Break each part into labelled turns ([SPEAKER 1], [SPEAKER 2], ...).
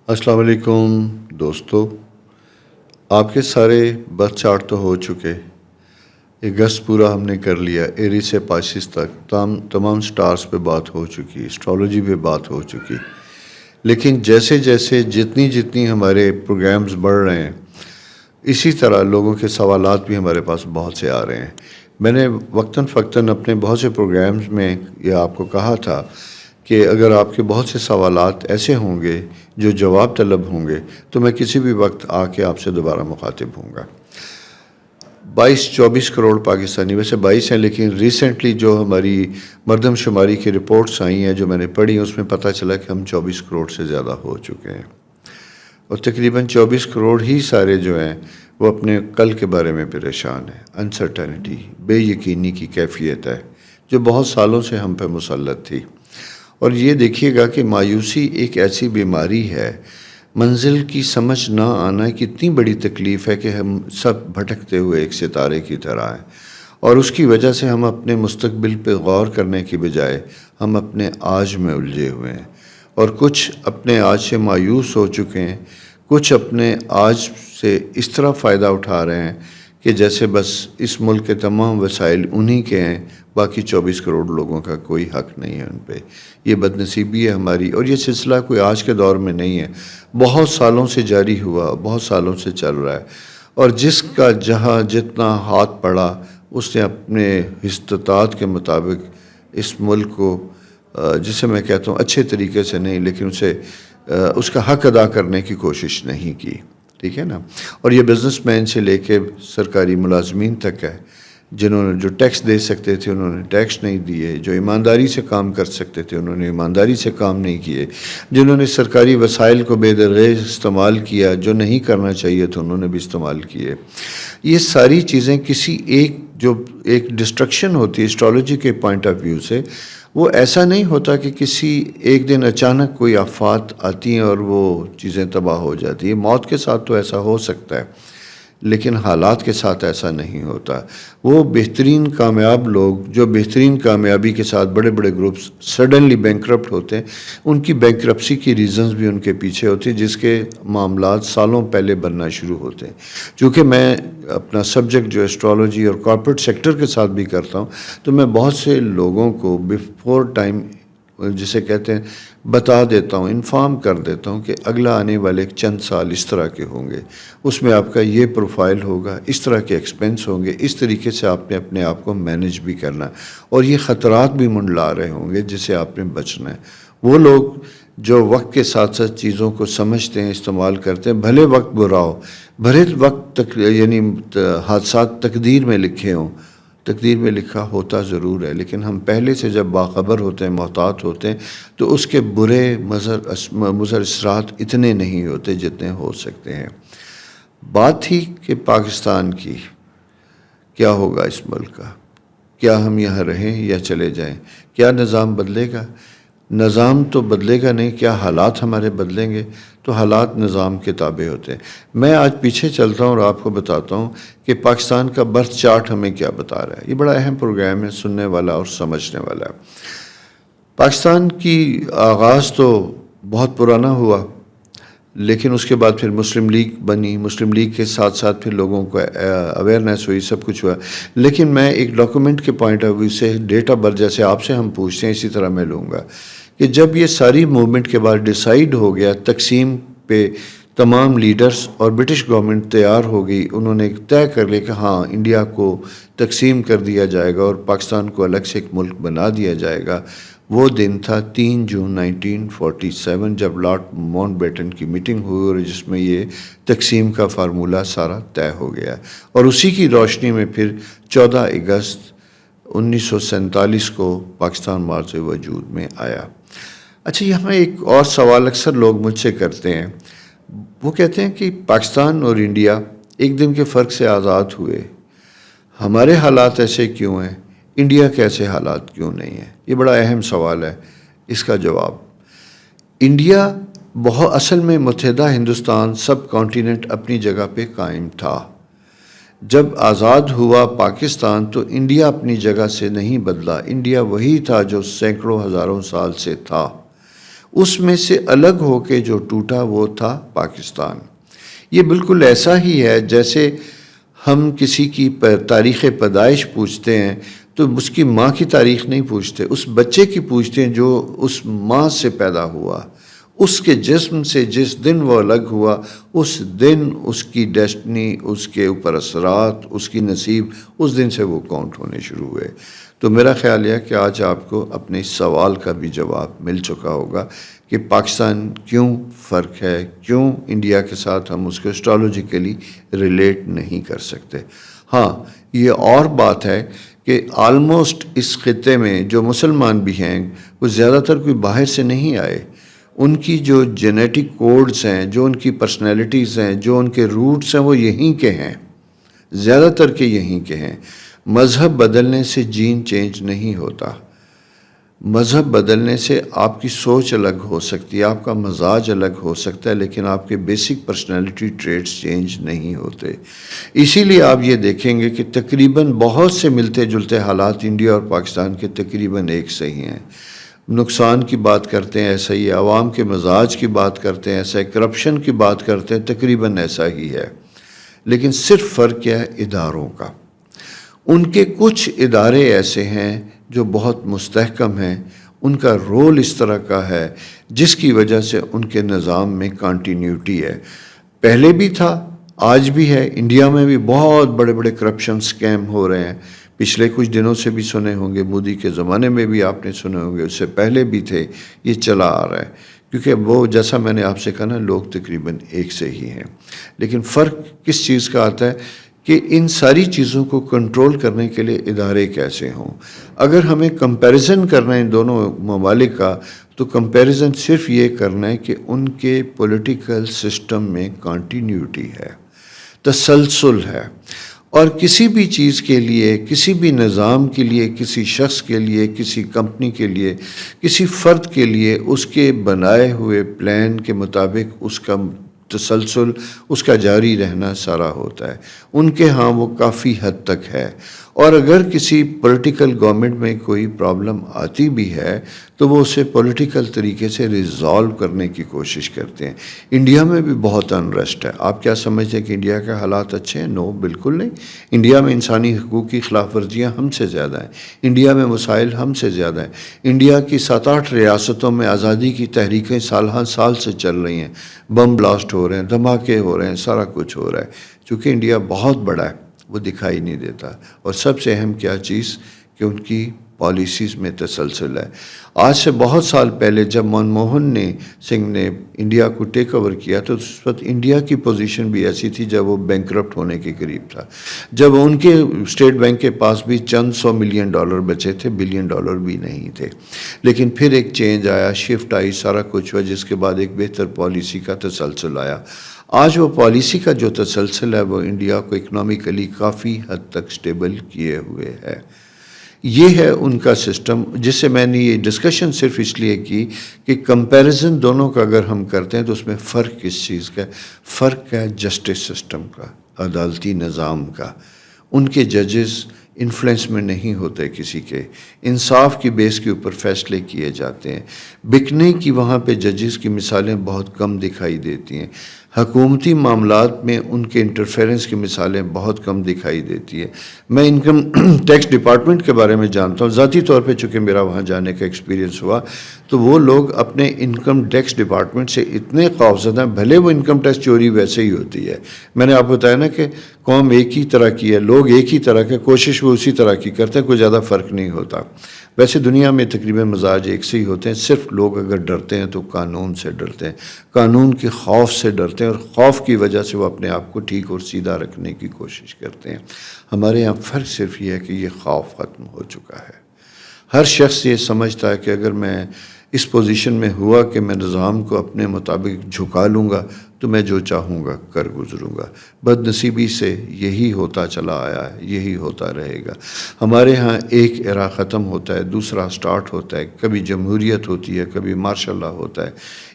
[SPEAKER 1] السلام علیکم دوستو، آپ کے سارے برتھ چارٹ تو ہو چکے۔ اگست پورا ہم نے کر لیا، ایریز سے پائسس تک تمام سٹارز پہ بات ہو چکی، اسٹرالوجی پہ بات ہو چکی۔ لیکن جیسے جیسے جتنی ہمارے پروگرامز بڑھ رہے ہیں، اسی طرح لوگوں کے سوالات بھی ہمارے پاس بہت سے آ رہے ہیں۔ میں نے وقتاً فوقتاً اپنے بہت سے پروگرامز میں یہ آپ کو کہا تھا کہ اگر آپ کے بہت سے سوالات ایسے ہوں گے جو جواب طلب ہوں گے تو میں کسی بھی وقت آ کے آپ سے دوبارہ مخاطب ہوں گا۔ 22-24 کروڑ پاکستانی، ویسے 22 ہیں لیکن ریسنٹلی جو ہماری مردم شماری کی رپورٹس آئی ہیں جو میں نے پڑھی، اس میں پتہ چلا کہ ہم 24 کروڑ سے زیادہ ہو چکے ہیں، اور تقریباً 24 کروڑ ہی سارے جو ہیں وہ اپنے کل کے بارے میں پریشان ہیں۔ انسرٹنٹی، بے یقینی کی کیفیت ہے جو بہت سالوں سے ہم پہ مسلط تھی۔ اور یہ دیکھیے گا کہ مایوسی ایک ایسی بیماری ہے، منزل کی سمجھ نہ آنا کتنی بڑی تکلیف ہے کہ ہم سب بھٹکتے ہوئے ایک ستارے کی طرح ہیں، اور اس کی وجہ سے ہم اپنے مستقبل پہ غور کرنے کی بجائے ہم اپنے آج میں الجھے ہوئے ہیں، اور کچھ اپنے آج سے مایوس ہو چکے ہیں، کچھ اپنے آج سے اس طرح فائدہ اٹھا رہے ہیں کہ جیسے بس اس ملک کے تمام وسائل انہی کے ہیں، باقی 24 کروڑ لوگوں کا کوئی حق نہیں ہے ان پہ۔ یہ بد نصیبی ہے ہماری، اور یہ سلسلہ کوئی آج کے دور میں نہیں ہے، بہت سالوں سے جاری ہوا، بہت سالوں سے چل رہا ہے، اور جس کا جہاں جتنا ہاتھ پڑا اس نے اپنے استطاعت کے مطابق اس ملک کو، جسے میں کہتا ہوں اچھے طریقے سے نہیں لیکن اس کا حق ادا کرنے کی کوشش نہیں کی، ٹھیک ہے نا۔ اور یہ بزنس مین سے لے کے سرکاری ملازمین تک ہے، جنہوں نے جو ٹیکس دے سکتے تھے انہوں نے ٹیکس نہیں دیے، جو ایمانداری سے کام کر سکتے تھے انہوں نے ایمانداری سے کام نہیں کیے، جنہوں نے سرکاری وسائل کو بے درغیز استعمال کیا، جو نہیں کرنا چاہیے تھا انہوں نے بھی استعمال کیے۔ یہ ساری چیزیں کسی ایک ڈسٹرکشن ہوتی ہے اسٹرالوجی کے پوائنٹ آف ویو سے، وہ ایسا نہیں ہوتا کہ کسی ایک دن اچانک کوئی آفات آتی ہیں اور وہ چیزیں تباہ ہو جاتی ہیں۔ موت کے ساتھ تو ایسا ہو سکتا ہے لیکن حالات کے ساتھ ایسا نہیں ہوتا۔ وہ بہترین کامیاب لوگ جو بہترین کامیابی کے ساتھ بڑے بڑے گروپس سڈنلی بینکرپٹ ہوتے ہیں، ان کی بینکرپسی کی ریزنز بھی ان کے پیچھے ہوتی ہیں، جس کے معاملات سالوں پہلے بننا شروع ہوتے ہیں۔ چونکہ میں اپنا سبجیکٹ جو اسٹرالوجی اور کارپوریٹ سیکٹر کے ساتھ بھی کرتا ہوں، تو میں بہت سے لوگوں کو بیفور ٹائم جسے کہتے ہیں بتا دیتا ہوں، انفارم کر دیتا ہوں کہ اگلا آنے والے چند سال اس طرح کے ہوں گے، اس میں آپ کا یہ پروفائل ہوگا، اس طرح کے ایکسپینس ہوں گے، اس طریقے سے آپ نے اپنے آپ کو مینیج بھی کرنا ہے، اور یہ خطرات بھی منڈلا رہے ہوں گے جس سے آپ نے بچنا ہے۔ وہ لوگ جو وقت کے ساتھ ساتھ چیزوں کو سمجھتے ہیں، استعمال کرتے ہیں، بھلے وقت برا ہو، بھلے وقت یعنی حادثات تقدیر میں لکھے ہوں، تقدیر میں لکھا ہوتا ضرور ہے، لیکن ہم پہلے سے جب باخبر ہوتے ہیں، محتاط ہوتے ہیں، تو اس کے برے مضر اثرات اتنے نہیں ہوتے جتنے ہو سکتے ہیں۔ بات تھی کہ پاکستان کی، کیا ہوگا اس ملک کا، کیا ہم یہاں رہیں یا چلے جائیں، کیا نظام بدلے گا؟ نظام تو بدلے گا نہیں، کیا حالات ہمارے بدلیں گے؟ تو حالات نظام کے تابع ہوتے ہیں۔ میں آج پیچھے چلتا ہوں اور آپ کو بتاتا ہوں کہ پاکستان کا برتھ چارٹ ہمیں کیا بتا رہا ہے۔ یہ بڑا اہم پروگرام ہے، سننے والا اور سمجھنے والا ہے۔ پاکستان کی آغاز تو بہت پرانا ہوا، لیکن اس کے بعد پھر مسلم لیگ بنی، مسلم لیگ کے ساتھ ساتھ پھر لوگوں کو اویئرنیس ہوئی، سب کچھ ہوا۔ لیکن میں ایک ڈاکومنٹ کے پوائنٹ آف ویو سے ڈیٹ آف برتھ جیسے آپ سے ہم پوچھتے ہیں اسی طرح میں لوں گا کہ جب یہ ساری موومنٹ کے بعد ڈیسائیڈ ہو گیا تقسیم پہ، تمام لیڈرز اور برٹش گورنمنٹ تیار ہو گئی، انہوں نے طے کر لیا کہ ہاں انڈیا کو تقسیم کر دیا جائے گا اور پاکستان کو الگ سے ایک ملک بنا دیا جائے گا۔ وہ دن تھا 3 جون 1947 جب لارڈ ماؤنٹ بیٹن کی میٹنگ ہوئی اور جس میں یہ تقسیم کا فارمولہ سارا طے ہو گیا، اور اسی کی روشنی میں پھر 14 اگست 1947 کو پاکستان مارچ وجود میں آیا۔ اچھا، یہاں ایک اور سوال اکثر لوگ مجھ سے کرتے ہیں، وہ کہتے ہیں کہ پاکستان اور انڈیا ایک دن کے فرق سے آزاد ہوئے، ہمارے حالات ایسے کیوں ہیں، انڈیا کے ایسے حالات کیوں نہیں ہیں؟ یہ بڑا اہم سوال ہے۔ اس کا جواب، انڈیا اصل میں متحدہ ہندوستان سب کانٹیننٹ اپنی جگہ پہ قائم تھا۔ جب آزاد ہوا پاکستان تو انڈیا اپنی جگہ سے نہیں بدلا، انڈیا وہی تھا جو سینکڑوں ہزاروں سال سے تھا۔ اس میں سے الگ ہو کے جو ٹوٹا وہ تھا پاکستان۔ یہ بالکل ایسا ہی ہے جیسے ہم کسی کی تاریخ پیدائش پوچھتے ہیں تو اس کی ماں کی تاریخ نہیں پوچھتے، اس بچے کی پوچھتے ہیں جو اس ماں سے پیدا ہوا، اس کے جسم سے جس دن وہ الگ ہوا اس دن اس کی ڈیسٹنی، اس کے اوپر اثرات، اس کی نصیب، اس دن سے وہ کاؤنٹ ہونے شروع ہوئے۔ تو میرا خیال ہے کہ آج آپ کو اپنے اس سوال کا بھی جواب مل چکا ہوگا کہ پاکستان کیوں فرق ہے، کیوں انڈیا کے ساتھ ہم اس کو اسٹرالوجیکلی ریلیٹ نہیں کر سکتے۔ ہاں، یہ اور بات ہے کہ آلموسٹ اس خطے میں جو مسلمان بھی ہیں وہ زیادہ تر کوئی باہر سے نہیں آئے، ان کی جو جینیٹک کوڈز ہیں، جو ان کی پرسنالٹیز ہیں، جو ان کے روٹس ہیں وہ یہیں کے ہیں، زیادہ تر کے یہیں کے ہیں۔ مذہب بدلنے سے جین چینج نہیں ہوتا، مذہب بدلنے سے آپ کی سوچ الگ ہو سکتی ہے، آپ کا مزاج الگ ہو سکتا ہے، لیکن آپ کے بیسک پرسنالٹی ٹریٹس چینج نہیں ہوتے۔ اسی لیے آپ یہ دیکھیں گے کہ تقریباً بہت سے ملتے جلتے حالات انڈیا اور پاکستان کے تقریباً ایک سے ہی ہیں۔ نقصان کی بات کرتے ہیں ایسا ہی ہے، عوام کے مزاج کی بات کرتے ہیں ایسا ہے، کرپشن کی بات کرتے ہیں تقریباً ایسا ہی ہے، لیکن صرف فرق کیا ہے اداروں کا۔ ان کے کچھ ادارے ایسے ہیں جو بہت مستحکم ہیں، ان کا رول اس طرح کا ہے جس کی وجہ سے ان کے نظام میں کنٹینیوٹی ہے۔ پہلے بھی تھا، آج بھی ہے۔ انڈیا میں بھی بہت بڑے بڑے کرپشن سکیم ہو رہے ہیں، پچھلے کچھ دنوں سے بھی سنے ہوں گے، مودی کے زمانے میں بھی آپ نے سنے ہوں گے، اس سے پہلے بھی تھے، یہ چلا آ رہا ہے کیونکہ وہ جیسا میں نے آپ سے کہا نا، لوگ تقریباً ایک سے ہی ہیں۔ لیکن فرق کس چیز کا آتا ہے کہ ان ساری چیزوں کو کنٹرول کرنے کے لیے ادارے کیسے ہوں۔ اگر ہمیں کمپیریزن کرنا ہے ان دونوں ممالک کا تو کمپیریزن صرف یہ کرنا ہے کہ ان کے پولیٹیکل سسٹم میں کنٹینیوٹی ہے، تسلسل ہے، اور کسی بھی چیز کے لیے، کسی بھی نظام کے لیے، کسی شخص کے لیے، کسی کمپنی کے لیے، کسی فرد کے لیے اس کے بنائے ہوئے پلان کے مطابق اس کا تسلسل، اس کا جاری رہنا سارا ہوتا ہے۔ ان کے ہاں وہ کافی حد تک ہے، اور اگر کسی پولیٹیکل گورنمنٹ میں کوئی پرابلم آتی بھی ہے تو وہ اسے پولیٹیکل طریقے سے ریزالو کرنے کی کوشش کرتے ہیں۔ انڈیا میں بھی بہت انریسٹ ہے۔ آپ کیا سمجھتے ہیں کہ انڈیا کے حالات اچھے ہیں؟ نو، بالکل نہیں۔ انڈیا میں انسانی حقوق کی خلاف ورزیاں ہم سے زیادہ ہیں، انڈیا میں مسائل ہم سے زیادہ ہیں۔ انڈیا کی 7-8 ریاستوں میں آزادی کی تحریکیں سال ہر سال سے چل رہی ہیں، بم بلاسٹ ہو رہے ہیں، دھماکے ہو رہے ہیں، سارا کچھ ہو رہا ہے۔ چونکہ انڈیا بہت بڑا ہے وہ دکھائی نہیں دیتا، اور سب سے اہم کیا چیز کہ ان کی پالیسیز میں تسلسل ہے۔ آج سے بہت سال پہلے جب منموہن سنگھ نے انڈیا کو ٹیک اوور کیا تو اس وقت انڈیا کی پوزیشن بھی ایسی تھی جب وہ بینکرپٹ ہونے کے قریب تھا، جب ان کے اسٹیٹ بینک کے پاس بھی چند $100 ملین بچے تھے، $1 بلین بھی نہیں تھے۔ لیکن پھر ایک چینج آیا، شفٹ آئی، سارا کچھ ہوا، جس کے بعد ایک بہتر پالیسی کا تسلسل آیا۔ آج وہ پالیسی کا جو تسلسل ہے وہ انڈیا کو اکنامکلی کافی حد تک سٹیبل کیے ہوئے ہے۔ یہ ہے ان کا سسٹم، جس سے میں نے یہ ڈسکشن صرف اس لیے کی کہ کمپیریزن دونوں کا اگر ہم کرتے ہیں تو اس میں فرق کس چیز کا ہے؟ فرق ہے جسٹس سسٹم کا، عدالتی نظام کا۔ ان کے ججز انفلوئنس میں نہیں ہوتے کسی کے، انصاف کی بیس کے اوپر فیصلے کیے جاتے ہیں۔ بکنے کی وہاں پہ ججز کی مثالیں بہت کم دکھائی دیتی ہیں، حکومتی معاملات میں ان کے انٹرفیرنس کی مثالیں بہت کم دکھائی دیتی ہے۔ میں انکم ٹیکس ڈپارٹمنٹ کے بارے میں جانتا ہوں، ذاتی طور پہ چونکہ میرا وہاں جانے کا ایکسپیرینس ہوا، تو وہ لوگ اپنے انکم ٹیکس ڈپارٹمنٹ سے اتنے خوفزدہ ہیں، بھلے وہ انکم ٹیکس چوری ویسے ہی ہوتی ہے۔ میں نے آپ کو بتایا نا کہ قوم ایک ہی طرح کی ہے، لوگ ایک ہی طرح کے، کوشش وہ اسی طرح کی کرتے ہیں، کوئی زیادہ فرق نہیں ہوتا۔ ویسے دنیا میں تقریباً مزاج ایک سے ہی ہوتے ہیں، صرف لوگ اگر ڈرتے ہیں تو قانون سے ڈرتے ہیں، قانون کے خوف سے ڈرتے ہیں، اور خوف کی وجہ سے وہ اپنے آپ کو ٹھیک اور سیدھا رکھنے کی کوشش کرتے ہیں۔ ہمارے یہاں فرق صرف یہ ہے کہ یہ خوف ختم ہو چکا ہے۔ ہر شخص یہ سمجھتا ہے کہ اگر میں اس پوزیشن میں ہوا کہ میں نظام کو اپنے مطابق جھکا لوں گا تو میں جو چاہوں گا کر گزروں گا۔ بد نصیبی سے یہی ہوتا چلا آیا ہے، یہی ہوتا رہے گا۔ ہمارے ہاں ایک ایرا ختم ہوتا ہے، دوسرا سٹارٹ ہوتا ہے، کبھی جمہوریت ہوتی ہے، کبھی مارشل لا ہوتا ہے،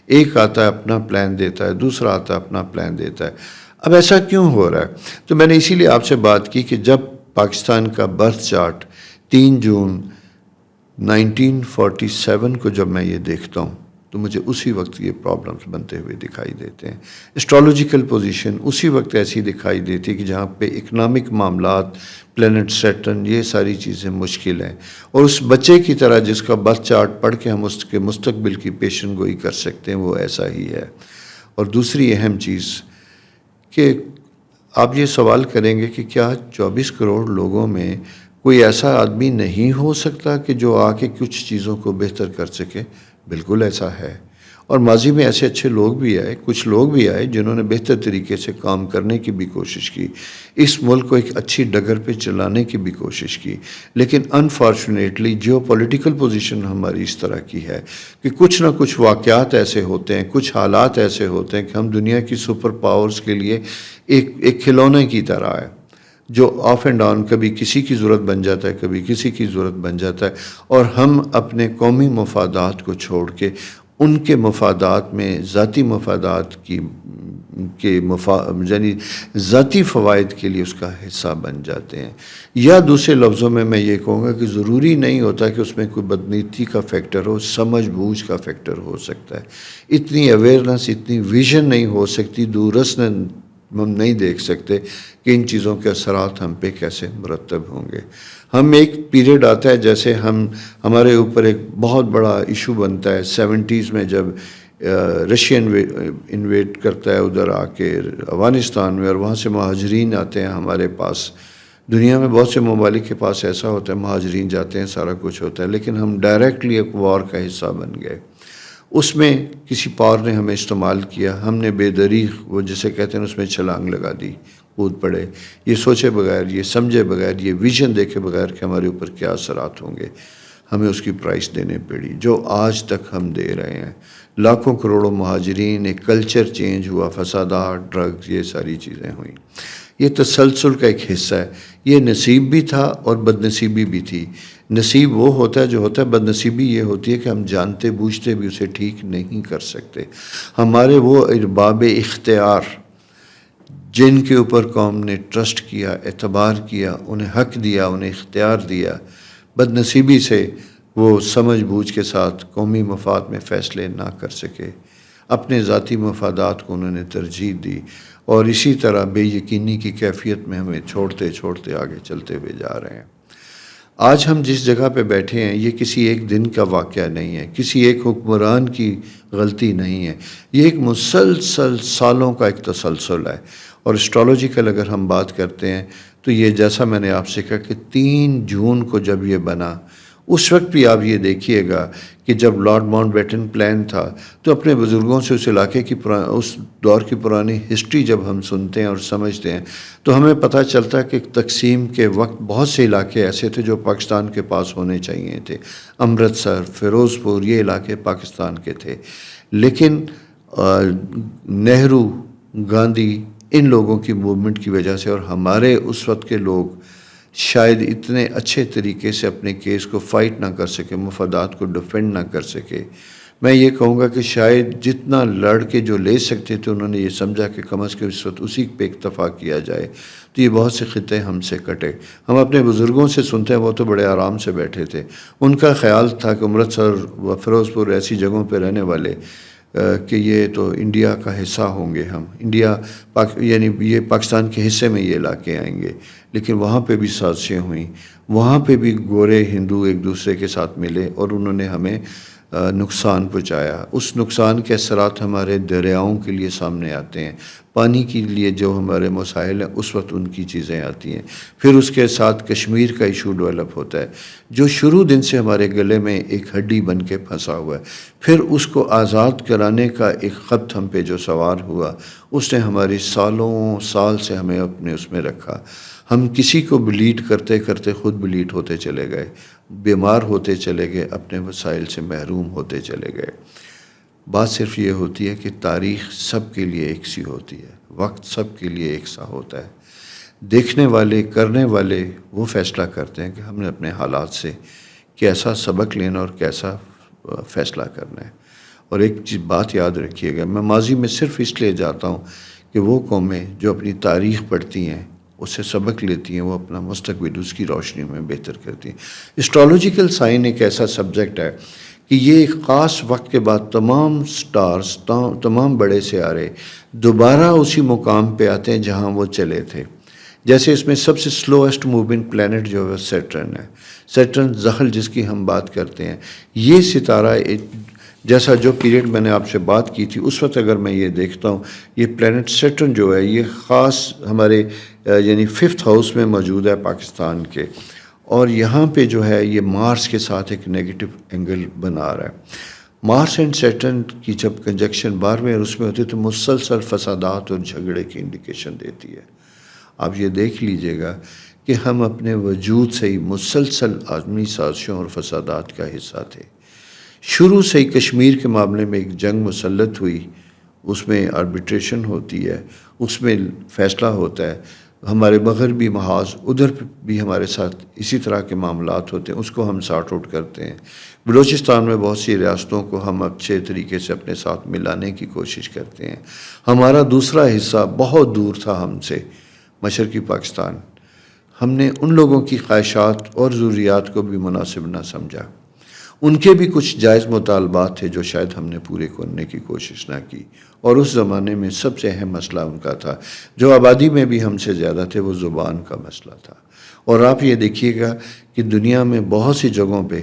[SPEAKER 1] ایک آتا ہے اپنا پلان دیتا ہے، دوسرا آتا ہے اپنا پلان دیتا ہے۔ اب ایسا کیوں ہو رہا ہے؟ تو میں نے اسی لیے آپ سے بات کی کہ جب پاکستان کا برتھ چارٹ 3 جون 1947 کو جب میں یہ دیکھتا ہوں تو مجھے اسی وقت یہ پرابلمس بنتے ہوئے دکھائی دیتے ہیں. اسٹرالوجیکل پوزیشن اسی وقت ایسی دکھائی دیتی ہے کہ جہاں پہ اکنامک معاملات، پلانٹ سیٹرن، یہ ساری چیزیں مشکل ہیں. اور اس بچے کی طرح جس کا برتھ چارٹ پڑھ کے ہم اس کے مستقبل کی پیشن گوئی کر سکتے ہیں، وہ ایسا ہی ہے. اور دوسری اہم چیز کہ آپ یہ سوال کریں گے کہ کیا 24 کروڑ لوگوں میں کوئی ایسا آدمی نہیں ہو سکتا کہ جو آ کے کچھ چیزوں کو بہتر کر سکے؟ بالکل ایسا ہے. اور ماضی میں ایسے اچھے لوگ بھی آئے، کچھ لوگ بھی آئے جنہوں نے بہتر طریقے سے کام کرنے کی بھی کوشش کی، اس ملک کو ایک اچھی ڈگر پہ چلانے کی بھی کوشش کی. لیکن انفارچونیٹلی جیو پولیٹیکل پوزیشن ہماری اس طرح کی ہے کہ کچھ نہ کچھ واقعات ایسے ہوتے ہیں، کچھ حالات ایسے ہوتے ہیں کہ ہم دنیا کی سپر پاورز کے لیے ایک کھلونے کی طرح ہے جو آف اینڈ آن کبھی کسی کی ضرورت بن جاتا ہے، کبھی کسی کی ضرورت بن جاتا ہے. اور ہم اپنے قومی مفادات کو چھوڑ کے ان کے مفادات میں ذاتی مفادات یعنی ذاتی فوائد کے لیے اس کا حصہ بن جاتے ہیں. یا دوسرے لفظوں میں یہ کہوں گا کہ ضروری نہیں ہوتا کہ اس میں کوئی بدنیتی کا فیکٹر ہو، سمجھ بوجھ کا فیکٹر ہو سکتا ہے. اتنی اویئرنس، اتنی ویژن نہیں ہو سکتی، دوررس ہم نہیں دیکھ سکتے کہ ان چیزوں کے اثرات ہم پہ کیسے مرتب ہوں گے. ہم ایک پیریڈ آتا ہے جیسے ہمارے اوپر ایک بہت بڑا ایشو بنتا ہے 70s میں، جب رشین انویٹ کرتا ہے ادھر آ کے افغانستان میں، اور وہاں سے مہاجرین آتے ہیں ہمارے پاس. دنیا میں بہت سے ممالک کے پاس ایسا ہوتا ہے، مہاجرین جاتے ہیں، سارا کچھ ہوتا ہے، لیکن ہم ڈائریکٹلی ایک وار کا حصہ بن گئے. اس میں کسی پاور نے ہمیں استعمال کیا، ہم نے بے دریغ، وہ جسے کہتے ہیں، اس میں چھلانگ لگا دی، کود پڑے، یہ سوچے بغیر، یہ سمجھے بغیر، یہ ویژن دیکھے بغیر کہ ہمارے اوپر کیا اثرات ہوں گے. ہمیں اس کی پرائس دینے پڑی جو آج تک ہم دے رہے ہیں. لاکھوں کروڑوں مہاجرین، ایک کلچر چینج ہوا، فسادات، ڈرگز، یہ ساری چیزیں ہوئیں. یہ تسلسل کا ایک حصہ ہے. یہ نصیب بھی تھا اور بد نصیبی بھی تھی. نصیب وہ ہوتا ہے جو ہوتا ہے، بد نصیبی یہ ہوتی ہے کہ ہم جانتے بوجھتے بھی اسے ٹھیک نہیں کر سکتے. ہمارے وہ ارباب اختیار جن کے اوپر قوم نے ٹرسٹ کیا، اعتبار کیا، انہیں حق دیا، انہیں اختیار دیا، بد نصیبی سے وہ سمجھ بوجھ کے ساتھ قومی مفاد میں فیصلے نہ کر سکے، اپنے ذاتی مفادات کو انہوں نے ترجیح دی، اور اسی طرح بے یقینی کی کیفیت میں ہمیں چھوڑتے چھوڑتے آگے چلتے ہوئے جا رہے ہیں. آج ہم جس جگہ پہ بیٹھے ہیں یہ کسی ایک دن کا واقعہ نہیں ہے، کسی ایک حکمران کی غلطی نہیں ہے، یہ ایک مسلسل سالوں کا ایک تسلسل ہے. اور اسٹرالوجیکل اگر ہم بات کرتے ہیں تو یہ جیسا میں نے آپ سے کہا کہ 3 جون کو جب یہ بنا، اس وقت بھی آپ یہ دیکھیے گا کہ جب لارڈ ماؤنٹ بیٹن پلان تھا تو اپنے بزرگوں سے اس علاقے کی اس دور کی پرانی ہسٹری جب ہم سنتے ہیں اور سمجھتے ہیں تو ہمیں پتہ چلتا ہے کہ تقسیم کے وقت بہت سے علاقے ایسے تھے جو پاکستان کے پاس ہونے چاہیے تھے. امرتسر، فیروز پور، یہ علاقے پاکستان کے تھے. لیکن نہرو، گاندھی، ان لوگوں کی موومنٹ کی وجہ سے، اور ہمارے اس وقت کے لوگ شاید اتنے اچھے طریقے سے اپنے کیس کو فائٹ نہ کر سکے، مفادات کو ڈیفینڈ نہ کر سکے. میں یہ کہوں گا کہ شاید جتنا لڑ کے جو لے سکتے تھے انہوں نے یہ سمجھا کہ کم از کم اس وقت اسی پہ اکتفا کیا جائے، تو یہ بہت سے خطے ہم سے کٹے. ہم اپنے بزرگوں سے سنتے ہیں وہ تو بڑے آرام سے بیٹھے تھے، ان کا خیال تھا کہ امرتسر و فیروز پور ایسی جگہوں پہ رہنے والے کہ یہ تو انڈیا کا حصہ ہوں گے، ہم انڈیا یعنی یہ پاکستان کے حصے میں یہ علاقے آئیں گے. لیکن وہاں پہ بھی سازشیں ہوئیں، وہاں پہ بھی گورے ہندو ایک دوسرے کے ساتھ ملے اور انہوں نے ہمیں نقصان پہنچایا. اس نقصان کے اثرات ہمارے دریاؤں کے لیے سامنے آتے ہیں، پانی کے لیے جو ہمارے مسائل ہیں اس وقت ان کی چیزیں آتی ہیں. پھر اس کے ساتھ کشمیر کا ایشو ڈیولپ ہوتا ہے جو شروع دن سے ہمارے گلے میں ایک ہڈی بن کے پھنسا ہوا ہے. پھر اس کو آزاد کرانے کا ایک خط ہم پہ جو سوار ہوا، اس نے ہماری سالوں سال سے ہمیں اپنے اس میں رکھا. ہم کسی کو بلیڈ کرتے کرتے خود بلیڈ ہوتے چلے گئے، بیمار ہوتے چلے گئے، اپنے وسائل سے محروم ہوتے چلے گئے. بات صرف یہ ہوتی ہے کہ تاریخ سب کے لیے ایک سی ہوتی ہے، وقت سب کے لیے ایک سا ہوتا ہے. دیکھنے والے، کرنے والے وہ فیصلہ کرتے ہیں کہ ہم نے اپنے حالات سے کیسا سبق لینا اور کیسا فیصلہ کرنا ہے. اور ایک چیز بات یاد رکھیے گا، میں ماضی میں صرف اس لیے جاتا ہوں کہ وہ قومیں جو اپنی تاریخ پڑھتی ہیں، اس سے سبق لیتی ہیں، وہ اپنا مستقبل اس کی روشنی میں بہتر کرتی ہیں. اسٹرالوجیکل سائن ایک ایسا سبجیکٹ ہے کہ یہ ایک خاص وقت کے بعد تمام سٹارز، تمام بڑے سیارے دوبارہ اسی مقام پہ آتے ہیں جہاں وہ چلے تھے. جیسے اس میں سب سے سلوسٹ موونگ پلینٹ جو ہے سیٹرن ہے. سیٹرن زحل جس کی ہم بات کرتے ہیں، یہ ستارہ جیسا جو پیریڈ میں نے آپ سے بات کی تھی اس وقت اگر میں یہ دیکھتا ہوں، یہ پلینٹ سیٹرن جو ہے یہ خاص ہمارے یعنی 5th ہاؤس میں موجود ہے پاکستان کے، اور یہاں پہ جو ہے یہ مارس کے ساتھ ایک نیگیٹو اینگل بنا رہا ہے. مارس اینڈ سیٹرن کی جب کنجکشن 12ویں اور اس میں ہوتی ہے تو مسلسل فسادات اور جھگڑے کی انڈیکیشن دیتی ہے. آپ یہ دیکھ لیجئے گا کہ ہم اپنے وجود سے ہی مسلسل آدمی سازشوں اور فسادات کا حصہ تھے. شروع سے ہی کشمیر کے معاملے میں ایک جنگ مسلط ہوئی، اس میں آربیٹریشن ہوتی ہے، اس میں فیصلہ ہوتا ہے. ہمارے مغربی محاذ ادھر بھی ہمارے ساتھ اسی طرح کے معاملات ہوتے ہیں، اس کو ہم سارٹ آؤٹ کرتے ہیں. بلوچستان میں بہت سی ریاستوں کو ہم اچھے طریقے سے اپنے ساتھ ملانے کی کوشش کرتے ہیں. ہمارا دوسرا حصہ بہت دور تھا ہم سے، مشرقی پاکستان. ہم نے ان لوگوں کی خواہشات اور ضروریات کو بھی مناسب نہ سمجھا. ان کے بھی کچھ جائز مطالبات تھے جو شاید ہم نے پورے کرنے کی کوشش نہ کی. اور اس زمانے میں سب سے اہم مسئلہ ان کا تھا، جو آبادی میں بھی ہم سے زیادہ تھے، وہ زبان کا مسئلہ تھا. اور آپ یہ دیکھیے گا کہ دنیا میں بہت سی جگہوں پہ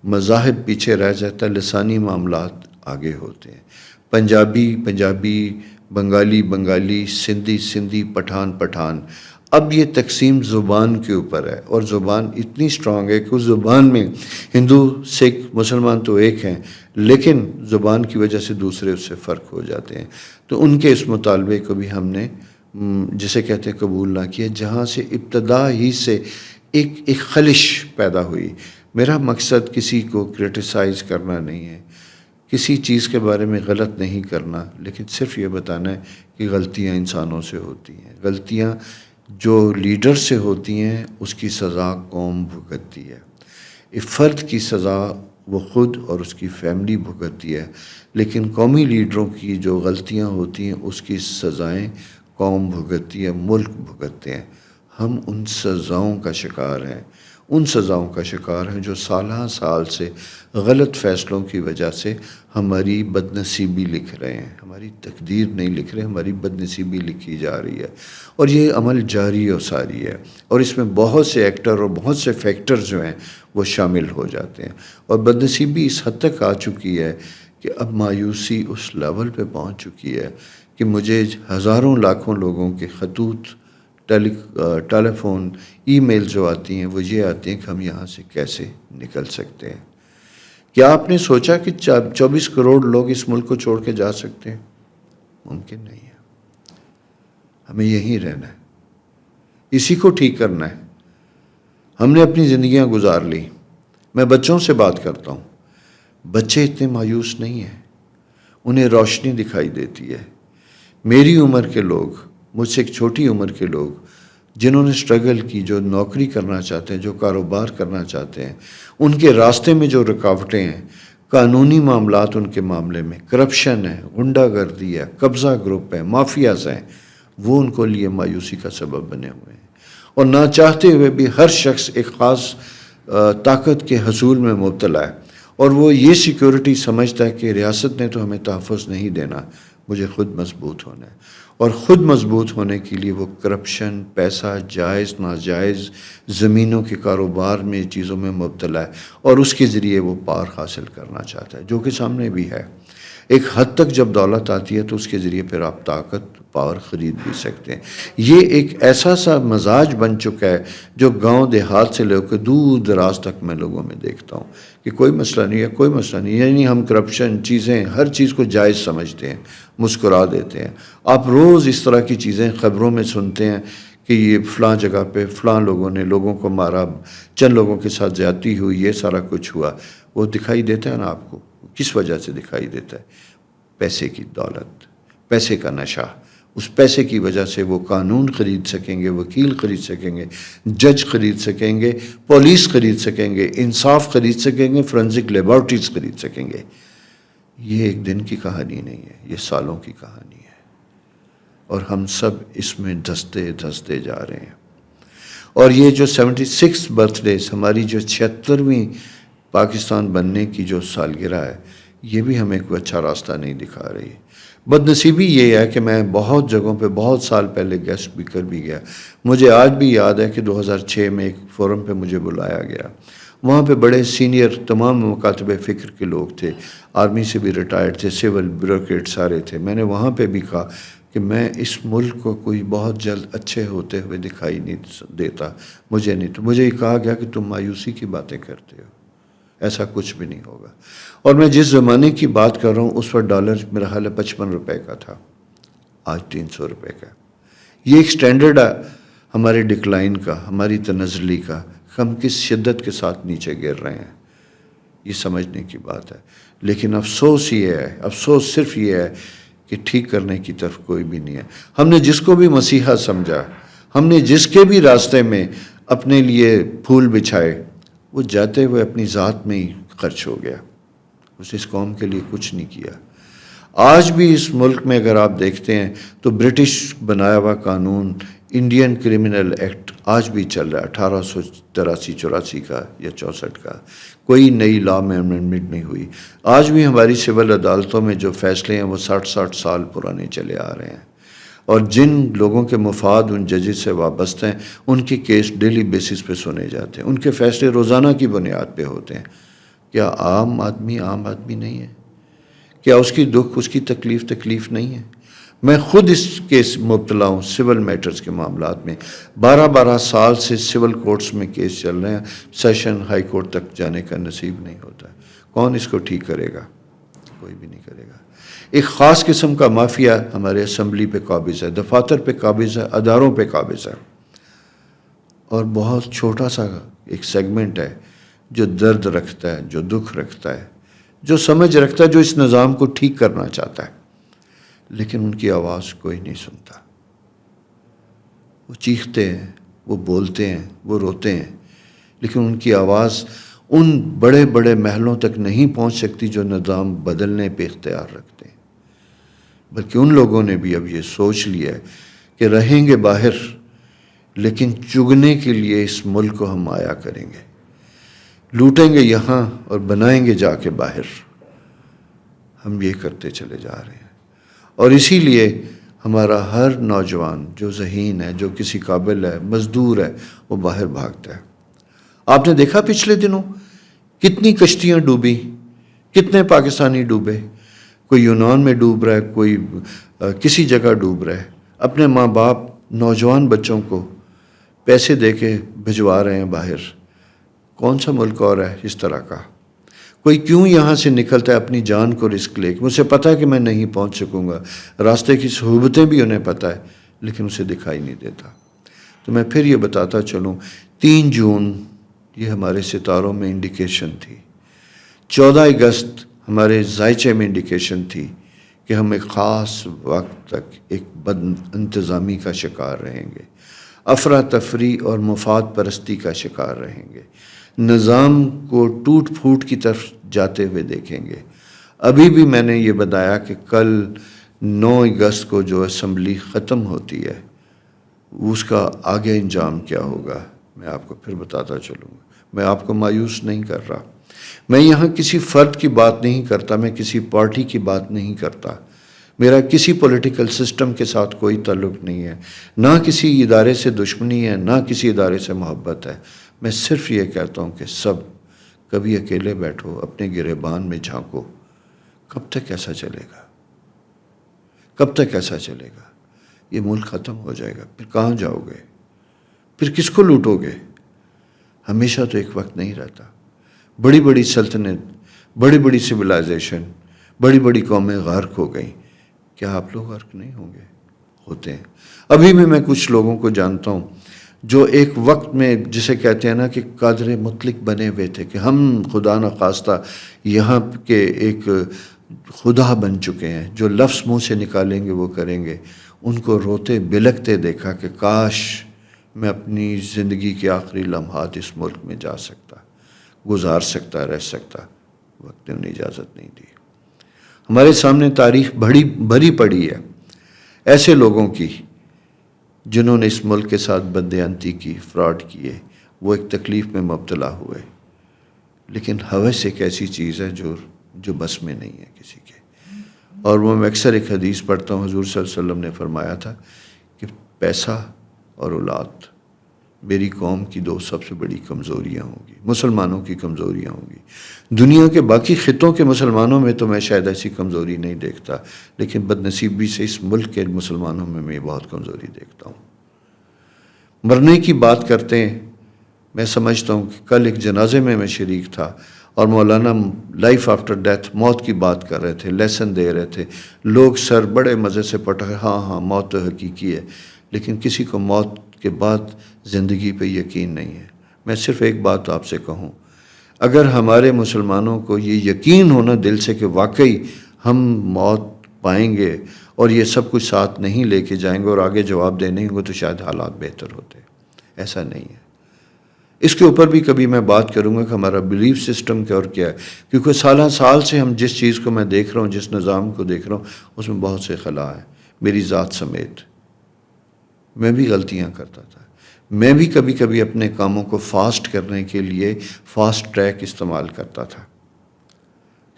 [SPEAKER 1] مذاہب پیچھے رہ جاتا ہے، لسانی معاملات آگے ہوتے ہیں. پنجابی، بنگالی، سندھی، پٹھان. اب یہ تقسیم زبان کے اوپر ہے، اور زبان اتنی سٹرانگ ہے کہ اس زبان میں ہندو، سکھ، مسلمان تو ایک ہیں، لیکن زبان کی وجہ سے دوسرے اس سے فرق ہو جاتے ہیں. تو ان کے اس مطالبے کو بھی ہم نے جسے کہتے ہیں قبول نہ کیا، جہاں سے ابتدا ہی سے ایک خلش پیدا ہوئی. میرا مقصد کسی کو کرٹیسائز کرنا نہیں ہے، کسی چیز کے بارے میں غلط نہیں کرنا، لیکن صرف یہ بتانا ہے کہ غلطیاں انسانوں سے ہوتی ہیں. غلطیاں جو لیڈر سے ہوتی ہیں اس کی سزا قوم بھگتتی ہے. ایک فرد کی سزا وہ خود اور اس کی فیملی بھگتتی ہے، لیکن قومی لیڈروں کی جو غلطیاں ہوتی ہیں اس کی سزائیں قوم بھگتتی ہے، ملک بھگتتے ہیں. ہم ان سزاؤں کا شکار ہیں جو سالہ سال سے غلط فیصلوں کی وجہ سے ہماری بدنصیبی لکھ رہے ہیں. ہماری تقدیر نہیں لکھ رہے، ہماری بدنصیبی لکھی جا رہی ہے، اور یہ عمل جاری و ساری ہے. اور اس میں بہت سے ایکٹر اور بہت سے فیکٹر جو ہیں وہ شامل ہو جاتے ہیں. اور بدنصیبی اس حد تک آ چکی ہے کہ اب مایوسی اس لیول پہ پہنچ چکی ہے کہ مجھے ہزاروں لاکھوں لوگوں کے خطوط، ٹیلی فون، ای میل جو آتی ہیں وہ یہ آتی ہیں کہ ہم یہاں سے کیسے نکل سکتے ہیں. کیا آپ نے سوچا کہ 24 کروڑ لوگ اس ملک کو چھوڑ کے جا سکتے ہیں؟ ممکن نہیں ہے. ہمیں یہیں رہنا ہے، اسی کو ٹھیک کرنا ہے. ہم نے اپنی زندگیاں گزار لی. میں بچوں سے بات کرتا ہوں، بچے اتنے مایوس نہیں ہیں، انہیں روشنی دکھائی دیتی ہے. میری عمر کے لوگ، مجھ سے ایک چھوٹی عمر کے لوگ جنہوں نے سٹرگل کی، جو نوکری کرنا چاہتے ہیں، جو کاروبار کرنا چاہتے ہیں، ان کے راستے میں جو رکاوٹیں ہیں، قانونی معاملات ان کے معاملے میں، کرپشن ہے، غنڈہ گردی ہے، قبضہ گروپ ہے، مافیاز ہیں، وہ ان کو لیے مایوسی کا سبب بنے ہوئے ہیں. اور نہ چاہتے ہوئے بھی ہر شخص ایک خاص طاقت کے حصول میں مبتلا ہے، اور وہ یہ سیکیورٹی سمجھتا ہے کہ ریاست نے تو ہمیں تحفظ نہیں دینا، مجھے خود مضبوط ہونا ہے. اور خود مضبوط ہونے کے لیے وہ کرپشن، پیسہ، جائز ناجائز زمینوں کے کاروبار میں چیزوں میں مبتلا ہے، اور اس کے ذریعے وہ پار حاصل کرنا چاہتا ہے، جو کہ سامنے بھی ہے. ایک حد تک جب دولت آتی ہے تو اس کے ذریعے پھر آپ طاقت، پاور خرید بھی سکتے ہیں. یہ ایک ایسا سا مزاج بن چکا ہے جو گاؤں دیہات سے لے کے دور دراز تک میں لوگوں میں دیکھتا ہوں کہ کوئی مسئلہ نہیں ہے، کوئی مسئلہ نہیں. یعنی ہم کرپشن، چیزیں، ہر چیز کو جائز سمجھتے ہیں، مسکرا دیتے ہیں. آپ روز اس طرح کی چیزیں خبروں میں سنتے ہیں کہ یہ فلاں جگہ پہ فلاں لوگوں نے لوگوں کو مارا، چند لوگوں کے ساتھ زیادتی ہوئی، یہ سارا کچھ ہوا. وہ دکھائی دیتا ہے نا آپ کو، کس وجہ سے دکھائی دیتا ہے؟ پیسے کی دولت، پیسے کا نشہ. اس پیسے کی وجہ سے وہ قانون خرید سکیں گے، وکیل خرید سکیں گے، جج خرید سکیں گے، پولیس خرید سکیں گے، انصاف خرید سکیں گے، فورنزک لیبارٹریز خرید سکیں گے. یہ ایک دن کی کہانی نہیں ہے، یہ سالوں کی کہانی ہے، اور ہم سب اس میں دھستے جا رہے ہیں. اور یہ جو 76 برتھ ڈیز، ہماری جو 76ویں پاکستان بننے کی جو سالگرہ ہے یہ بھی ہمیں کوئی اچھا راستہ نہیں دکھا رہی ہے۔ بدنصیبی یہ ہے کہ میں بہت جگہوں پہ بہت سال پہلے گیسٹ بھی کر بھی گیا، مجھے آج بھی یاد ہے کہ 2006 میں ایک فورم پہ مجھے بلایا گیا، وہاں پہ بڑے سینئر تمام مکاتب فکر کے لوگ تھے، آرمی سے بھی ریٹائرڈ تھے، سول بیوروکریٹ سارے تھے۔ میں نے وہاں پہ بھی کہا کہ میں اس ملک کو کوئی بہت جلد اچھے ہوتے ہوئے دکھائی نہیں دیتا، مجھے نہیں، تو مجھے یہ کہا گیا کہ تم مایوسی کی باتیں کرتے ہو، ایسا کچھ بھی نہیں ہوگا۔ اور میں جس زمانے کی بات کر رہا ہوں اس وقت ڈالر میرا خیال ہے 55 روپے کا تھا، آج 300 روپے کا۔ یہ ایک سٹینڈرڈ ہے ہمارے ڈکلائن کا، ہماری تنزلی کا، ہم کس شدت کے ساتھ نیچے گر رہے ہیں، یہ سمجھنے کی بات ہے۔ لیکن افسوس یہ ہے، افسوس صرف یہ ہے کہ ٹھیک کرنے کی طرف کوئی بھی نہیں ہے۔ ہم نے جس کو بھی مسیحا سمجھا، ہم نے جس کے بھی راستے میں اپنے لیے پھول بچھائے، وہ جاتے ہوئے اپنی ذات میں ہی خرچ ہو گیا، اس قوم کے لیے کچھ نہیں کیا۔ آج بھی اس ملک میں اگر آپ دیکھتے ہیں تو برٹش بنایا ہوا قانون انڈین کرمنل ایکٹ آج بھی چل رہا ہے، 1883-84 کا یا 64 کا، کوئی نئی لا میں امینڈمنٹ نہیں ہوئی۔ آج بھی ہماری سول عدالتوں میں جو فیصلے ہیں وہ 60 سال پرانے چلے آ رہے ہیں، اور جن لوگوں کے مفاد ان ججز سے وابستہ ہیں ان کے کیس ڈیلی بیسس پہ سنے جاتے ہیں، ان کے فیصلے روزانہ کی بنیاد پہ ہوتے ہیں۔ کیا عام آدمی نہیں ہے؟ کیا اس کی دکھ، اس کی تکلیف نہیں ہے؟ میں خود اس کیس مبتلا ہوں، سول میٹرز کے معاملات میں 12 سال سے سول کورٹس میں کیس چل رہے ہیں، سیشن ہائی کورٹ تک جانے کا نصیب نہیں ہوتا۔ کون اس کو ٹھیک کرے گا؟ کوئی بھی نہیں کرے گا۔ ایک خاص قسم کا مافیا ہمارے اسمبلی پہ قابض ہے، دفاتر پہ قابض ہے، اداروں پہ قابض ہے، اور بہت چھوٹا سا ایک سیگمنٹ ہے جو درد رکھتا ہے، جو دکھ رکھتا ہے، جو سمجھ رکھتا ہے، جو اس نظام کو ٹھیک کرنا چاہتا ہے، لیکن ان کی آواز کوئی نہیں سنتا۔ وہ چیختے ہیں، وہ بولتے ہیں، وہ روتے ہیں، لیکن ان کی آواز ان بڑے بڑے محلوں تک نہیں پہنچ سکتی جو نظام بدلنے پہ اختیار رکھتے ہیں۔ بلکہ ان لوگوں نے بھی اب یہ سوچ لیا ہے کہ رہیں گے باہر، لیکن چگنے کے لیے اس ملک کو ہم آیا کریں گے، لوٹیں گے یہاں اور بنائیں گے جا کے باہر۔ ہم یہ کرتے چلے جا رہے ہیں، اور اسی لیے ہمارا ہر نوجوان جو ذہین ہے، جو کسی قابل ہے، مزدور ہے، وہ باہر بھاگتا ہے۔ آپ نے دیکھا پچھلے دنوں کتنی کشتیاں ڈوبی، کتنے پاکستانی ڈوبے، کوئی یونان میں ڈوب رہا ہے، کوئی کسی جگہ ڈوب رہا ہے، اپنے ماں باپ نوجوان بچوں کو پیسے دے کے بھجوا رہے ہیں باہر۔ کون سا ملک اور ہے اس طرح کا؟ کوئی کیوں یہاں سے نکلتا ہے اپنی جان کو رسک لے کے؟ مجھے پتہ ہے کہ میں نہیں پہنچ سکوں گا، راستے کی صعوبتیں بھی انہیں پتہ ہے، لیکن اسے دکھائی نہیں دیتا۔ تو میں پھر یہ بتاتا چلوں، 3 جون یہ ہمارے ستاروں میں انڈیکیشن تھی، 14 اگست ہمارے ذائچے میں انڈیکیشن تھی کہ ہم ایک خاص وقت تک ایک بد انتظامی کا شکار رہیں گے، افراتفری اور مفاد پرستی کا شکار رہیں گے، نظام کو ٹوٹ پھوٹ کی طرف جاتے ہوئے دیکھیں گے۔ ابھی بھی میں نے یہ بتایا کہ کل 9 اگست کو جو اسمبلی ختم ہوتی ہے اس کا آگے انجام کیا ہوگا میں آپ کو پھر بتاتا چلوں گا۔ میں آپ کو مایوس نہیں کر رہا، میں یہاں کسی فرد کی بات نہیں کرتا، میں کسی پارٹی کی بات نہیں کرتا، میرا کسی پولیٹیکل سسٹم کے ساتھ کوئی تعلق نہیں ہے، نہ کسی ادارے سے دشمنی ہے، نہ کسی ادارے سے محبت ہے۔ میں صرف یہ کہتا ہوں کہ سب کبھی اکیلے بیٹھو، اپنے گریبان میں جھانکو۔ کب تک ایسا چلے گا؟ کب تک ایسا چلے گا؟ یہ ملک ختم ہو جائے گا، پھر کہاں جاؤ گے؟ پھر کس کو لوٹو گے؟ ہمیشہ تو ایک وقت نہیں رہتا۔ بڑی بڑی سلطنت، بڑی بڑی سویلائزیشن، بڑی بڑی قومیں غرق ہو گئیں، کیا آپ لوگ غرق نہیں ہوں گے؟ ہوتے ہیں۔ ابھی بھی میں کچھ لوگوں کو جانتا ہوں جو ایک وقت میں جسے کہتے ہیں نا کہ قادر مطلق بنے ہوئے تھے کہ ہم خدا نخواستہ یہاں کے ایک خدا بن چکے ہیں، جو لفظ منہ سے نکالیں گے وہ کریں گے۔ ان کو روتے بلکتے دیکھا کہ کاش میں اپنی زندگی کے آخری لمحات اس ملک میں جا سکتا، گزار سکتا، رہ سکتا۔ وقت نے انہیں اجازت نہیں دی۔ ہمارے سامنے تاریخ بھری پڑی ہے ایسے لوگوں کی جنہوں نے اس ملک کے ساتھ بددیانتی کی، فراڈ کیے، وہ ایک تکلیف میں مبتلا ہوئے، لیکن ہوس ایک ایسی چیز ہے جو بس میں نہیں ہے کسی کے. اور وہ میں اکثر ایک حدیث پڑھتا ہوں، حضور صلی اللہ علیہ وسلم نے فرمایا تھا کہ پیسہ اور اولاد میری قوم کی دو سب سے بڑی کمزوریاں ہوں گی، مسلمانوں کی کمزوریاں ہوں گی. دنیا کے باقی خطوں کے مسلمانوں میں تو میں شاید ایسی کمزوری نہیں دیکھتا، لیکن بدنصیبی سے اس ملک کے مسلمانوں میں بہت کمزوری دیکھتا ہوں. مرنے کی بات کرتے ہیں، میں سمجھتا ہوں کہ کل ایک جنازے میں شریک تھا اور مولانا لائف آفٹر ڈیتھ، موت کی بات کر رہے تھے، لیسن دے رہے تھے. لوگ سر بڑے مزے سے پڑھ رہے، ہاں موت تو حقیقی ہے، لیکن کسی کو موت کے بعد زندگی پہ یقین نہیں ہے. میں صرف ایک بات آپ سے کہوں، اگر ہمارے مسلمانوں کو یہ یقین ہونا دل سے کہ واقعی ہم موت پائیں گے اور یہ سب کچھ ساتھ نہیں لے کے جائیں گے اور آگے جواب دینے ہوں گے، تو شاید حالات بہتر ہوتے. ایسا نہیں ہے. اس کے اوپر بھی کبھی میں بات کروں گا کہ ہمارا بلیف سسٹم کیا ہے، کیونکہ سالہ سال سے ہم جس چیز کو میں دیکھ رہا ہوں، جس نظام کو دیکھ رہا ہوں، اس میں بہت سے خلا ہیں، میری ذات سمیت. میں بھی غلطیاں کرتا تھا، میں بھی کبھی کبھی اپنے کاموں کو فاسٹ کرنے کے لیے فاسٹ ٹریک استعمال کرتا تھا،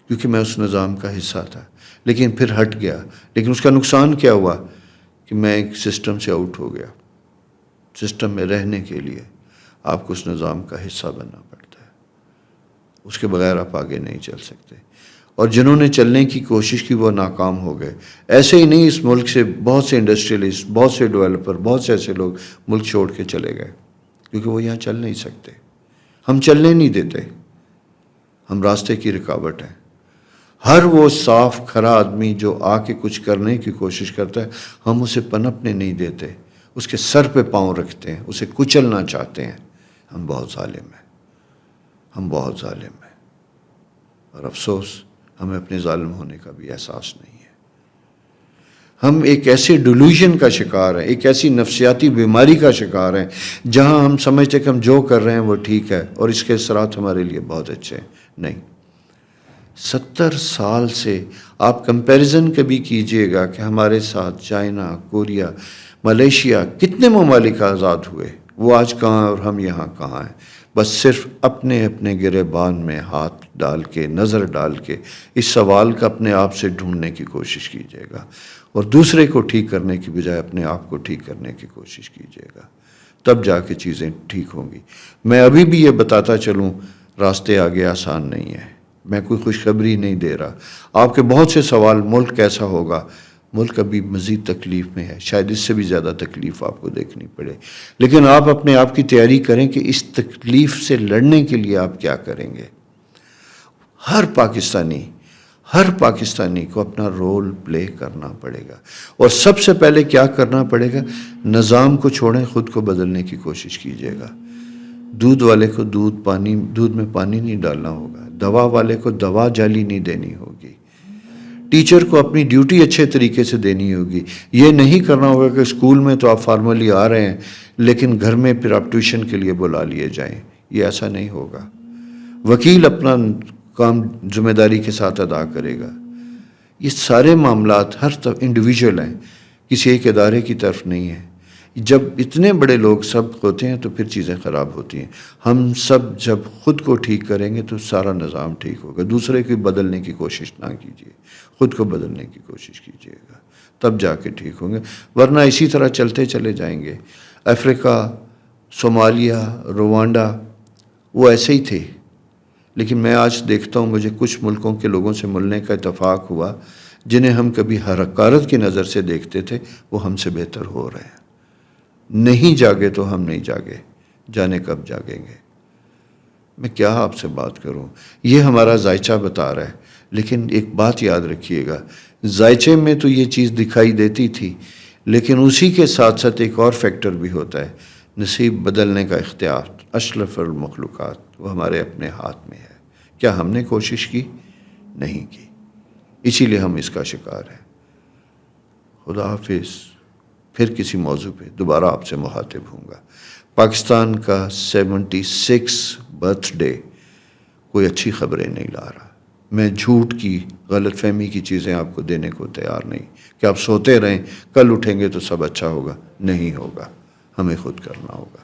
[SPEAKER 1] کیونکہ میں اس نظام کا حصہ تھا، لیکن پھر ہٹ گیا. لیکن اس کا نقصان کیا ہوا کہ میں ایک سسٹم سے آؤٹ ہو گیا. سسٹم میں رہنے کے لیے آپ کو اس نظام کا حصہ بننا پڑتا ہے، اس کے بغیر آپ آگے نہیں چل سکتے. اور جنہوں نے چلنے کی کوشش کی وہ ناکام ہو گئے. ایسے ہی نہیں، اس ملک سے بہت سے انڈسٹریلسٹ، بہت سے ڈیولپر، بہت سے ایسے لوگ ملک چھوڑ کے چلے گئے، کیونکہ وہ یہاں چل نہیں سکتے. ہم چلنے نہیں دیتے، ہم راستے کی رکاوٹ ہیں. ہر وہ صاف کھرا آدمی جو آ کے کچھ کرنے کی کوشش کرتا ہے، ہم اسے پنپنے نہیں دیتے، اس کے سر پہ پاؤں رکھتے ہیں، اسے کچلنا چاہتے ہیں. ہم بہت ظالم ہیں، ہم بہت ظالم ہیں، اور افسوس ہمیں اپنے ظالم ہونے کا بھی احساس نہیں ہے. ہم ایک ایسے ڈیلوژن کا شکار ہیں، ایک ایسی نفسیاتی بیماری کا شکار ہیں جہاں ہم سمجھتے کہ ہم جو کر رہے ہیں وہ ٹھیک ہے اور اس کے اثرات ہمارے لیے بہت اچھے ہیں. نہیں، 70 سال سے آپ کمپیریزن کبھی کیجئے گا کہ ہمارے ساتھ چائنا، کوریا، ملیشیا، کتنے ممالک آزاد ہوئے، وہ آج کہاں ہیں اور ہم یہاں کہاں ہیں. بس صرف اپنے اپنے گریبان میں ہاتھ ڈال کے، نظر ڈال کے اس سوال کا اپنے آپ سے ڈھونڈنے کی کوشش کیجیے گا، اور دوسرے کو ٹھیک کرنے کی بجائے اپنے آپ کو ٹھیک کرنے کی کوشش کیجیے گا. تب جا کے چیزیں ٹھیک ہوں گی. میں ابھی بھی یہ بتاتا چلوں، راستے آگے آسان نہیں ہیں. میں کوئی خوشخبری نہیں دے رہا. آپ کے بہت سے سوال، ملک کیسا ہوگا، ملک ابھی مزید تکلیف میں ہے، شاید اس سے بھی زیادہ تکلیف آپ کو دیکھنی پڑے. لیکن آپ اپنے آپ کی تیاری کریں کہ اس تکلیف سے لڑنے کے لیے آپ کیا کریں گے. ہر پاکستانی کو اپنا رول پلے کرنا پڑے گا. اور سب سے پہلے کیا کرنا پڑے گا، نظام کو چھوڑیں، خود کو بدلنے کی کوشش کیجیے گا. دودھ والے کو دودھ میں پانی نہیں ڈالنا ہوگا، دوا والے کو دوا جعلی نہیں دینی ہوگی، ٹیچر کو اپنی ڈیوٹی اچھے طریقے سے دینی ہوگی. یہ نہیں کرنا ہوگا کہ اسکول میں تو آپ فارملی آ رہے ہیں لیکن گھر میں پھر آپ ٹیوشن کے لیے بلا لیے جائیں. یہ ایسا نہیں ہوگا. وکیل اپنا کام ذمہ داری کے ساتھ ادا کرے گا. یہ سارے معاملات ہر طرف انڈیویجول ہیں، کسی ایک ادارے کی طرف نہیں ہے. جب اتنے بڑے لوگ سب ہوتے ہیں تو پھر چیزیں خراب ہوتی ہیں. ہم سب جب خود کو ٹھیک کریں گے تو سارا نظام ٹھیک ہوگا. دوسرے کو بدلنے کی کوشش نہ کیجیے، خود کو بدلنے کی کوشش کیجیے گا، تب جا کے ٹھیک ہوں گے. ورنہ اسی طرح چلتے چلے جائیں گے. افریقہ، صومالیہ، روانڈا، وہ ایسے ہی تھے. لیکن میں آج دیکھتا ہوں، مجھے کچھ ملکوں کے لوگوں سے ملنے کا اتفاق ہوا جنہیں ہم کبھی حقارت کی نظر سے دیکھتے تھے، وہ ہم سے بہتر ہو رہے ہیں. نہیں جاگے تو ہم نہیں جاگے، جانے کب جاگیں گے. میں کیا آپ سے بات کروں، یہ ہمارا ذائچہ بتا رہا ہے. لیکن ایک بات یاد رکھیے گا، ذائچے میں تو یہ چیز دکھائی دیتی تھی، لیکن اسی کے ساتھ ساتھ ایک اور فیکٹر بھی ہوتا ہے، نصیب بدلنے کا اختیار. اشرف المخلوقات، وہ ہمارے اپنے ہاتھ میں ہے. کیا ہم نے کوشش کی؟ نہیں کی. اسی لیے ہم اس کا شکار ہیں. خدا حافظ. پھر کسی موضوع پہ دوبارہ آپ سے مخاطب ہوں گا. پاکستان کا 76 برتھ ڈے کوئی اچھی خبریں نہیں لا رہا. میں جھوٹ کی، غلط فہمی کی چیزیں آپ کو دینے کو تیار نہیں کہ آپ سوتے رہیں، کل اٹھیں گے تو سب اچھا ہوگا. نہیں ہوگا، ہمیں خود کرنا ہوگا.